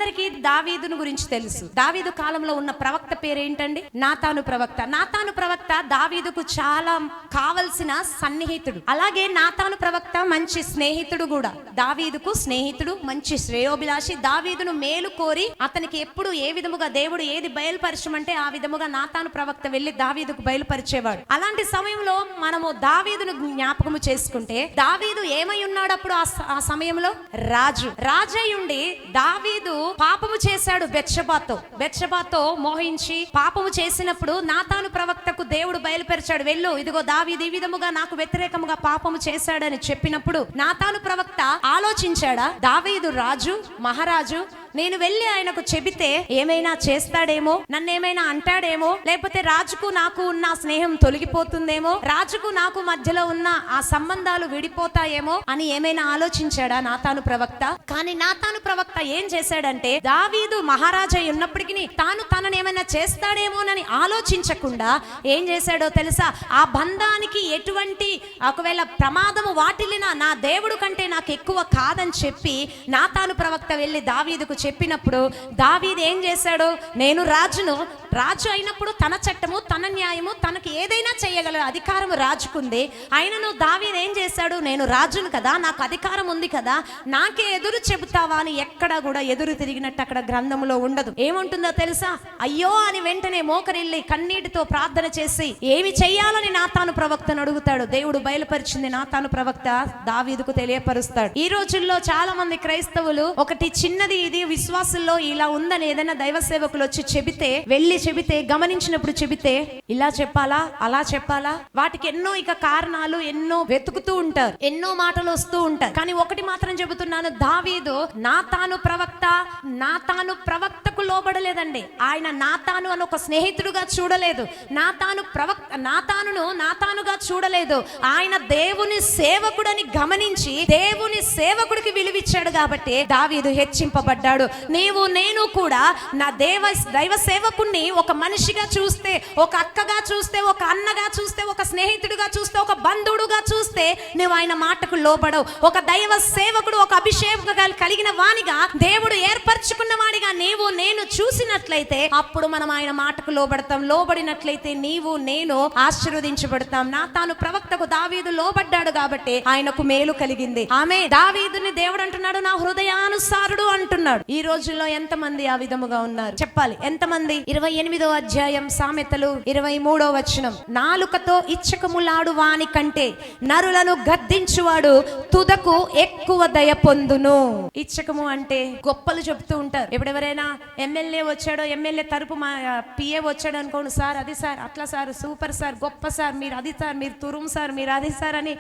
మనందరికీ దావీదును గురించి తెలుసు. దావీదు కాలంలో ఉన్న ప్రవక్త పేరేంటండి? నాతాను ప్రవక్త. నాతాను ప్రవక్త దావీదుకు చాలా కావలసిన సన్నిహితుడు. అలాగే నాతాను ప్రవక్త మంచి స్నేహితుడు కూడా. దావీదుకు స్నేహితుడు, మంచి శ్రేయోభిలాషి. దావీదును మేలు కోరి అతనికి ఎప్పుడు ఏ విధముగా దేవుడు ఏది బయలుపరచమంటే ఆ విధముగా నాతాను ప్రవక్త వెళ్లి దావీదుకు బయలుపరిచేవాడు. అలాంటి సమయంలో మనము దావీదును జ్ఞాపకము చేసుకుంటే, దావీదు ఏమై ఉన్నాడు అప్పుడు? ఆ సమయంలో రాజయ్యుండి దావీదు పాపము చేశాడు బెత్షెబాతో మోహించి పాపము చేసినప్పుడు నాతాను ప్రవక్తకు దేవుడు బయలుపరిచాడు, వెళ్ళు, ఇదిగో దావీదు ఈ విధముగా నాకు వ్యతిరేకముగా పాపము చేశాడని చెప్పినప్పుడు నాతాను ప్రవక్త ఆలోచించాడా? దావీదు రాజు, మహారాజు, నేను వెళ్ళి ఆయనకు చెబితే ఏమైనా చేస్తాడేమో, నన్నేమైనా అంటాడేమో, లేకపోతే రాజుకు నాకు ఉన్న స్నేహం తొలగిపోతుందేమో, రాజుకు నాకు మధ్యలో ఉన్న ఆ సంబంధాలు విడిపోతాయేమో అని ఏమైనా ఆలోచించాడా నాతాను ప్రవక్త? కానీ నాతాను ప్రవక్త ఏం చేశాడంటే, దావీదు మహారాజా ఉన్నప్పటికీ తాను తననేమైనా చేస్తాడేమోనని ఆలోచించకుండా ఏం చేశాడో తెలుసా? ఆ బంధానికి ఎటువంటి ఒకవేళ ప్రమాదము వాటిల్లినా నా దేవుడు కంటే నాకు ఎక్కువ కాదని చెప్పి నాతాను ప్రవక్త వెళ్ళి దావీదుకు చెప్పినప్పుడు దావీదు ఏం చేశాడు? నేను రాజు అయినప్పుడు తన చట్టము, తన న్యాయము, తనకి ఏదైనా చేయగల అధికారం రాజుకుంది. అయినను దావీదు ఏం చేశాడు? నేను రాజును కదా, నాకు అధికారం ఉంది కదా, నాకే ఎదురు చెబుతావా అని ఎక్కడ కూడా ఎదురు తిరిగినట్టు అక్కడ గ్రంథంలో ఉండదు. ఏముంటుందో తెలుసా? అయ్యో అని వెంటనే మోకరిల్లి కన్నీటితో ప్రార్థన చేసి ఏమి చెయ్యాలని నాతాను ప్రవక్తను అడుగుతాడు. దేవుడు బయలుపరిచింది నాతాను ప్రవక్త దావీదుకు తెలియపరుస్తాడు. ఈ రోజుల్లో చాలా మంది క్రైస్తవులు ఒకటి చిన్నది ఇది విశ్వాసంలో ఇలా ఉందని ఏదైనా దైవ సేవకులు వచ్చి చెబితే గమనించినప్పుడు చెబితే ఇలా చెప్పాలా, అలా చెప్పాలా, వాటికి ఎన్నో ఇక కారణాలు ఎన్నో వెతుకుతూ ఉంటారు, ఎన్నో మాటలు వస్తూ ఉంటారు. కానీ ఒకటి మాత్రం చెబుతున్నాను, దావీదు నాతాను ప్రవక్తకు లోబడలేదండి. ఆయన నాతాను అని ఒక స్నేహితుడుగా చూడలేదు, నాతానుగా చూడలేదు. ఆయన దేవుని సేవకుడని గమనించి దేవుని సేవకుడికి విలువిచ్చాడు కాబట్టి దావీదు హెచ్చింపబడ్డాడు. నీవు నేను కూడా నా దైవ సేవకుణ్ణి ఒక మనిషిగా చూస్తే, ఒక అక్కగా చూస్తే, ఒక అన్నగా చూస్తే, ఒక స్నేహితుడిగా చూస్తే, ఒక బంధువుడుగా చూస్తే నువ్వు ఆయన మాటకు లోబడవు. ఒక దైవ సేవకుడు, ఒక అభిషేకం కలిగిన వానిగా దేవుడు ఏర్పరచుకున్న వాడిగా నీవు నేను చూసినట్లయితే అప్పుడు మనం ఆయన మాటకు లోబడతాం. లోబడినట్లయితే నీవు నేను ఆశీర్వదించబడతాం. నాతాను ప్రవక్తకు దావీదు లోబడ్డాడు కాబట్టి ఆయనకు మేలు కలిగింది. ఆమె దావీదుని దేవుడు అంటున్నాడు నా హృదయానుసారుడు అంటున్నాడు. ఈ రోజుల్లో ఎంతమంది ఆ విధముగా ఉన్నారు చెప్పాలి? ఎంతమంది? 28వ అధ్యాయం సామెతలు 23వ వచనం, నాలుకతో ఇచ్చకములాడు వాని కంటే నరులను గద్దించువాడు తుదకు ఎక్కువ దయ పొందును. ఇచ్చకము అంటే గొప్పలు చెప్తూ ఉంటారు. ఎప్పుడెవరైనా ఎమ్మెల్యే వచ్చాడో, ఎమ్మెల్యే తరపు మా పిఏ వచ్చాడు అనుకోండి, సార్ అది సార్, అట్లా సార్, సూపర్ సార్, గొప్ప సార్, మీరు అది సార్, మీరు తురుం సార్, మీరు అది సార్ అని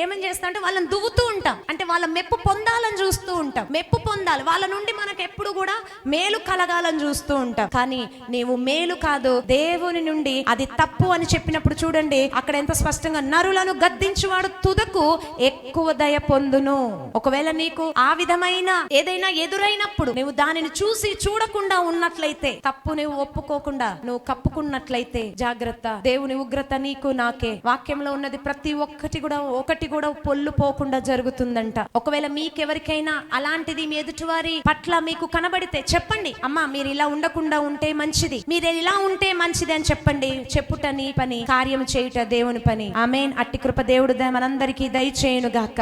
ఏమని చేస్తా అంటే వాళ్ళని దువ్వుతూ ఉంటాం. అంటే వాళ్ళ మెప్పు పొందాలని చూస్తూ ఉంటాం. మెప్పు పొందాలి, వాళ్ళ నుండి మనకు ఎప్పుడు కూడా మేలు కలగాలని చూస్తూ ఉంటాం. కానీ నీవు మేలు కాదు, దేవుని నుండి అది తప్పు అని చెప్పినప్పుడు చూడండి అక్కడ ఎంత స్పష్టంగా, నరులను గద్దించువాడు తుదకు ఎక్కువ దయ పొందును. ఒకవేళ నీకు ఆ విధమైన ఏదైనా ఎదురైనప్పుడు నువ్వు దానిని చూసి చూడకుండా ఉన్నట్లయితే, తప్పు నువ్వు ఒప్పుకోకుండా నువ్వు కప్పుకున్నట్లయితే జాగ్రత్త. దేవుని ఉగ్రత నీకు నాకే. వాక్యంలో ఉన్నది ప్రతి ఒకటి కూడా పొల్లు పోకుండా జరుగుతుందంట. ఒకవేళ మీకెవరికైనా అలాంటిది మీ ఎదుటివారి పట్ల మీకు కనబడితే చెప్పండి, అమ్మా మీరు ఇలా ఉండకుండా ఉంటే మంచిది, మీరు ఇలా ఉంటే మంచిది అని చెప్పండి. చెప్పుట నీ పని, కార్యం చేయుట దేవుని పని. ఆమేన్. అట్టి కృప దేవుడు మనందరికీ దయచేయును గాక.